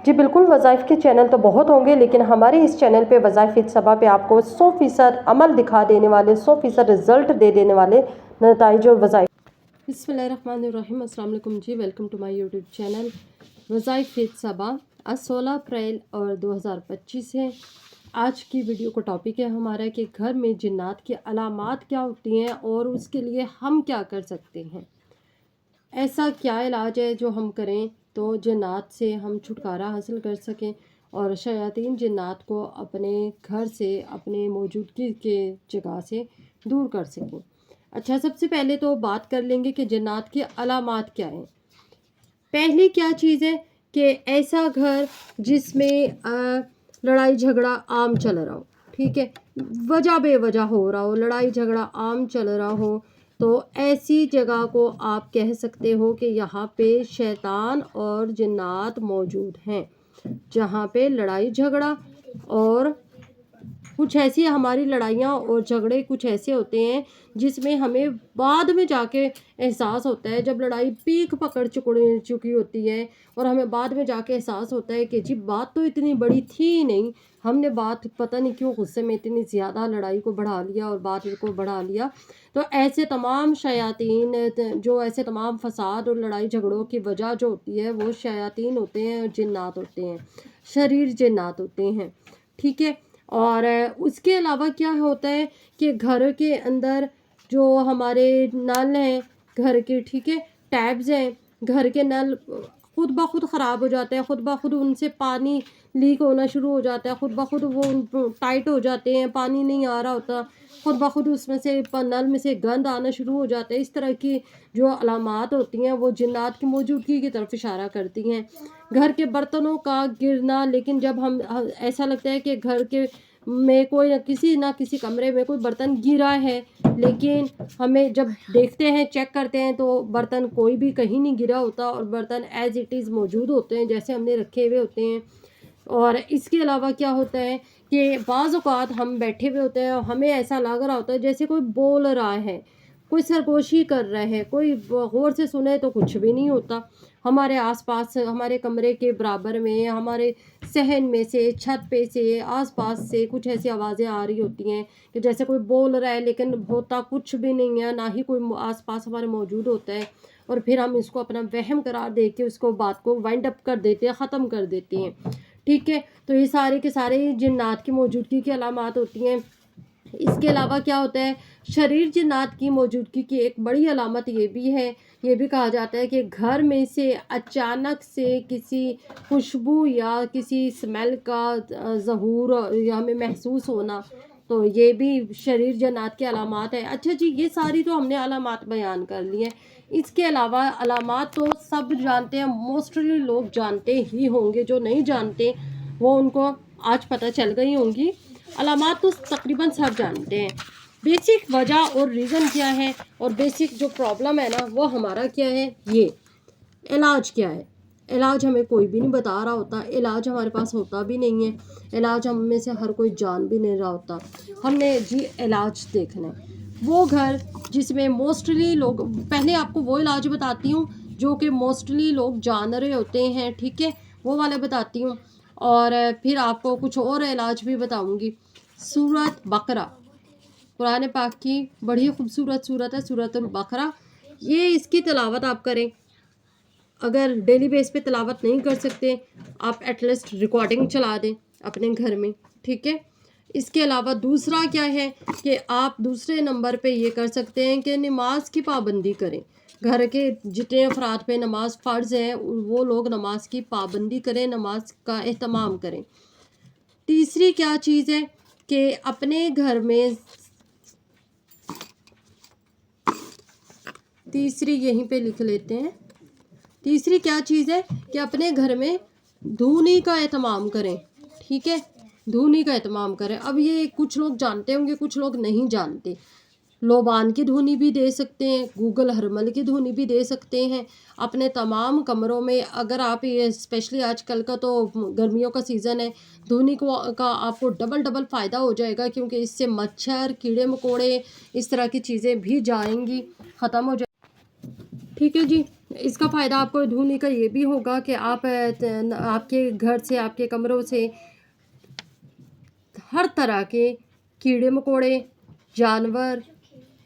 جی بالکل، وظائف کے چینل تو بہت ہوں گے، لیکن ہمارے اس چینل پہ وظائف صبا پہ آپ کو 100% عمل دکھا دینے والے، 100% رزلٹ دے دینے والے نتائج اور وظائف۔ بسم اللہ الرحمن الرحیم، السلام علیکم جی، welcome to my YouTube channel وظائف صبا۔ آج 16 اپریل اور 2025 ہے۔ آج کی ویڈیو کا ٹاپک ہے ہمارا کہ گھر میں جنات کی علامات کیا ہوتی ہیں اور اس کے لیے ہم کیا کر سکتے ہیں۔ ایسا کیا علاج ہے جو ہم کریں تو جنات سے ہم چھٹکارا حاصل کر سکیں اور شیاطین جنات کو اپنے گھر سے، اپنے موجودگی کے جگہ سے دور کر سکیں۔ اچھا، سب سے پہلے تو بات کر لیں گے کہ جنات کی علامات کیا ہیں۔ پہلی کیا چیز ہے کہ ایسا گھر جس میں لڑائی جھگڑا عام چل رہا ہو، ٹھیک ہے، وجہ بے وجہ ہو رہا ہو، لڑائی جھگڑا عام چل رہا ہو، تو ایسی جگہ کو آپ کہہ سکتے ہو کہ یہاں پہ شیطان اور جنات موجود ہیں۔ جہاں پہ لڑائی جھگڑا اور کچھ ایسی ہماری لڑائیاں اور جھگڑے کچھ ایسے ہوتے ہیں جس میں ہمیں بعد میں جا کے احساس ہوتا ہے، جب لڑائی پیک پکڑ چکی ہوتی ہے اور ہمیں بعد میں جا کے احساس ہوتا ہے کہ جی بات تو اتنی بڑی تھی ہی نہیں، ہم نے بات پتہ نہیں کیوں غصے میں اتنی زیادہ لڑائی کو بڑھا لیا اور بات کو بڑھا لیا۔ تو ایسے تمام شیاطین، جو ایسے تمام فساد اور لڑائی جھگڑوں کی وجہ جو ہوتی ہے وہ شیاطین ہوتے ہیں اور جنات ہوتے ہیں، شریر جنات ہوتے ہیں، ٹھیک ہے۔ اور اس کے علاوہ کیا ہوتا ہے کہ گھر کے اندر جو ہمارے نل ہیں گھر کے، ٹھیک ہے، ٹیبز ہیں، گھر کے نل خود بخود خراب ہو جاتے ہیں، خود بخود ان سے پانی لیک ہونا شروع ہو جاتا ہے، خود بخود وہ ٹائٹ ہو جاتے ہیں، پانی نہیں آ رہا ہوتا، خود بخود اس میں سے نل میں سے گند آنا شروع ہو جاتا ہے۔ اس طرح کی جو علامات ہوتی ہیں وہ جنات کی موجودگی کی طرف اشارہ کرتی ہیں۔ گھر کے برتنوں کا گرنا، لیکن جب ہم ایسا لگتا ہے کہ گھر کے میں کوئی نہ کسی کمرے میں کوئی برتن گرا ہے، لیکن ہمیں جب دیکھتے ہیں، چیک کرتے ہیں تو برتن کوئی بھی کہیں نہیں گرا ہوتا اور برتن ایز اٹ از موجود ہوتے ہیں جیسے ہم نے رکھے ہوئے ہوتے ہیں۔ اور اس کے علاوہ کیا ہوتا ہے کہ بعض اوقات ہم بیٹھے ہوئے ہوتے ہیں اور ہمیں ایسا لگ رہا ہوتا ہے جیسے کوئی بول رہا ہے، کوئی سرگوشی کر رہا ہے، کوئی غور سے سنے تو کچھ بھی نہیں ہوتا۔ ہمارے آس پاس، ہمارے کمرے کے برابر میں، ہمارے صحن میں سے، چھت پہ سے، آس پاس سے کچھ ایسی آوازیں آ رہی ہوتی ہیں کہ جیسے کوئی بول رہا ہے لیکن ہوتا کچھ بھی نہیں ہے، نہ ہی کوئی آس پاس ہمارے موجود ہوتا ہے، اور پھر ہم اس کو اپنا وہم قرار دے کے اس کو بات کو وائنڈ اپ کر دیتے ہیں، ختم کر دیتے ہیں، ٹھیک ہے۔ تو یہ سارے کے سارے جنات کی موجودگی کی علامات ہوتی ہیں۔ اس کے علاوہ کیا ہوتا ہے، شریر جنات کی موجودگی کی ایک بڑی علامت یہ بھی ہے، یہ بھی کہا جاتا ہے کہ گھر میں سے اچانک سے کسی خوشبو یا کسی اسمیل کا ظہور یا ہمیں محسوس ہونا، تو یہ بھی شریر جنات کی علامات ہے۔ اچھا جی، یہ ساری تو ہم نے علامات بیان کر لی ہیں۔ اس کے علاوہ علامات تو سب جانتے ہیں، موسٹلی لوگ جانتے ہی ہوں گے، جو نہیں جانتے وہ ان کو آج پتہ چل گئی ہوں گی۔ علامات تو تقریباً سب جانتے ہیں۔ بیسک وجہ اور ریزن کیا ہے اور بیسک جو پرابلم ہے نا وہ ہمارا کیا ہے، یہ علاج کیا ہے۔ علاج ہمیں کوئی بھی نہیں بتا رہا ہوتا، علاج ہمارے پاس ہوتا بھی نہیں ہے، علاج ہم میں سے ہر کوئی جان بھی نہیں رہا ہوتا۔ ہم نے جی علاج دیکھنا ہے وہ گھر جس میں موسٹلی لوگ، پہلے آپ کو وہ علاج بتاتی ہوں جو کہ موسٹلی لوگ جان رہے ہوتے ہیں، ٹھیک ہے، وہ والے بتاتی ہوں، اور پھر آپ کو کچھ اور علاج بھی بتاؤں گی۔ سورۃ بقرہ قرآن پاک کی بڑی خوبصورت سورت ہے، سورۃ البقرہ۔ یہ اس کی تلاوت آپ کریں، اگر ڈیلی بیس پہ تلاوت نہیں کر سکتے آپ ایٹ لیسٹ ریکارڈنگ چلا دیں اپنے گھر میں، ٹھیک ہے۔ اس کے علاوہ دوسرا کیا ہے کہ آپ دوسرے نمبر پہ یہ کر سکتے ہیں کہ نماز کی پابندی کریں۔ گھر کے جتنے افراد پہ نماز فرض ہے وہ لوگ نماز کی پابندی کریں، نماز کا اہتمام کریں۔ تیسری کیا چیز ہے کہ اپنے گھر میں، تیسری یہیں پہ لکھ لیتے ہیں، تیسری کیا چیز ہے کہ اپنے گھر میں دھونی کا اہتمام کریں، ٹھیک ہے، دھونی کا اہتمام کریں۔ اب یہ کچھ لوگ جانتے ہوں گے، کچھ لوگ نہیں جانتے۔ لوبان کی دھونی بھی دے سکتے ہیں، گوگل ہرمل کی دھونی بھی دے سکتے ہیں اپنے تمام کمروں میں۔ اگر آپ یہ اسپیشلی آج کل کا تو گرمیوں کا سیزن ہے، دھونی کا آپ کو ڈبل فائدہ ہو جائے گا، کیونکہ اس سے مچھر، کیڑے مکوڑے، اس طرح کی چیزیں بھی جائیں گی، ختم ہو جائیں ٹھیک ہے جی. اس کا فائدہ آپ کو ڈھونڈنے کا یہ بھی ہوگا کہ آپ کے گھر سے، آپ کے کمروں سے ہر طرح کے کیڑے مکوڑے، جانور،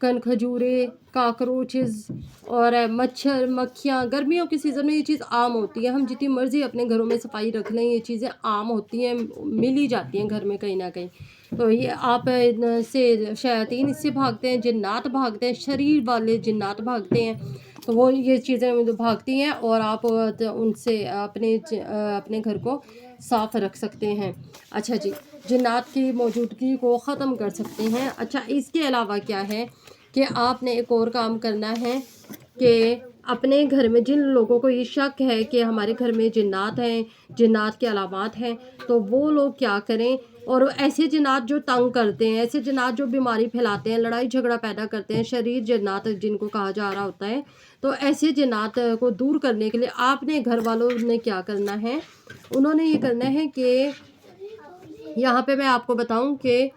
کن کھجورے، کاکروچز اور مچھر مکھیاں، گرمیوں کے سیزن میں یہ چیز عام ہوتی ہے. ہم جتنی مرضی اپنے گھروں میں صفائی رکھ لیں، یہ چیزیں عام ہوتی ہیں، مل ہی جاتی ہیں گھر میں کہیں نہ کہیں. تو یہ آپ سے شیاطین اس سے بھاگتے ہیں، جنات بھاگتے ہیں، شریر والے جنات بھاگتے ہیں. تو وہ یہ چیزیں بھاگتی ہیں اور آپ ان سے اپنے گھر کو صاف رکھ سکتے ہیں. اچھا جی، جنات کی موجودگی کو ختم کر سکتے ہیں. اچھا، اس کے علاوہ کیا ہے کہ آپ نے ایک اور کام کرنا ہے کہ اپنے گھر میں جن لوگوں کو یہ شک ہے کہ ہمارے گھر میں جنات ہیں، جنات کے علامات ہیں، تو وہ لوگ کیا کریں، اور ایسے جنات جو تنگ کرتے ہیں، ایسے جنات جو بیماری پھیلاتے ہیں، لڑائی جھگڑا پیدا کرتے ہیں، شریر جنات جن کو کہا جا رہا ہوتا ہے، تو ایسے جنات کو دور کرنے کے لیے آپ نے گھر والوں نے کیا کرنا ہے، انہوں نے یہ کرنا ہے کہ یہاں پہ میں آپ کو بتاؤں کہ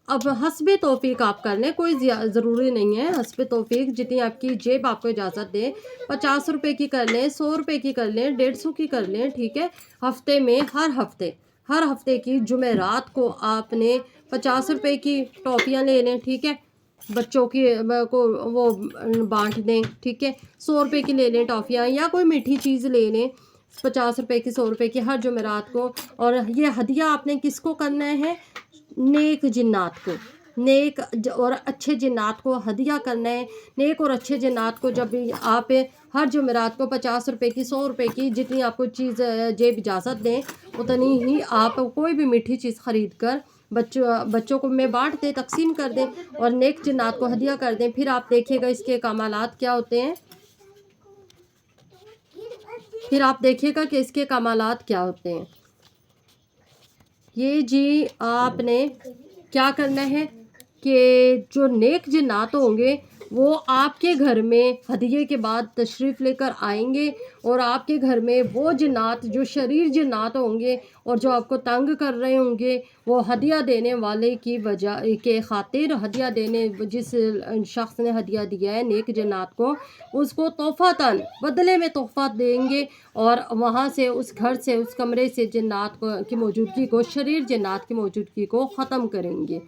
اب حسب توفیق آپ کر لیں، کوئی ضروری نہیں ہے، حسب توفیق جتنی آپ کی جیب آپ کو اجازت دے. 50 روپے کی کر لیں، 100 روپے کی کر لیں، 150 کی کر لیں. ٹھیک ہے، ہفتے میں ہر ہفتے کی جمعرات کو آپ نے 50 روپے کی ٹافیاں لے لیں. ٹھیک ہے، بچوں کی کو وہ بانٹ دیں. ٹھیک ہے، 100 روپے کی لے لیں ٹافیاں، یا کوئی میٹھی چیز لے لیں 50 روپے کی، 100 روپے کی ہر جمعرات کو. اور یہ ہدیہ آپ نے کس کو کرنا ہے؟ نیک جنات کو، نیک اور اچھے جنات کو ہدیہ کرنا ہے. نیک اور اچھے جنات کو جب آپ ہر جمعرات کو 50 روپے کی، 100 روپے کی، جتنی آپ کو چیز جیب اجازت دیں اتنی ہی آپ کوئی بھی میٹھی چیز خرید کر بچوں کو میں بانٹ دیں، تقسیم کر دیں اور نیک جنات کو ہدیہ کر دیں. پھر آپ دیکھیے گا اس کے کمالات کیا ہوتے ہیں. یہ جی آپ نے کیا کرنا ہے کہ جو نیک جنات ہوں گے وہ آپ کے گھر میں ہدیے کے بعد تشریف لے کر آئیں گے، اور آپ کے گھر میں وہ جنات جو شریر جنات ہوں گے اور جو آپ کو تنگ کر رہے ہوں گے، وہ ہدیہ دینے والے کی وجہ کے خاطر، ہدیہ دینے جس شخص نے ہدیہ دیا ہے نیک جنات کو، اس کو تحفتاً بدلے میں تحفہ دیں گے، اور وہاں سے اس گھر سے، اس کمرے سے جنات کی موجودگی کو، شریر جنات کی موجودگی کو ختم کریں گے.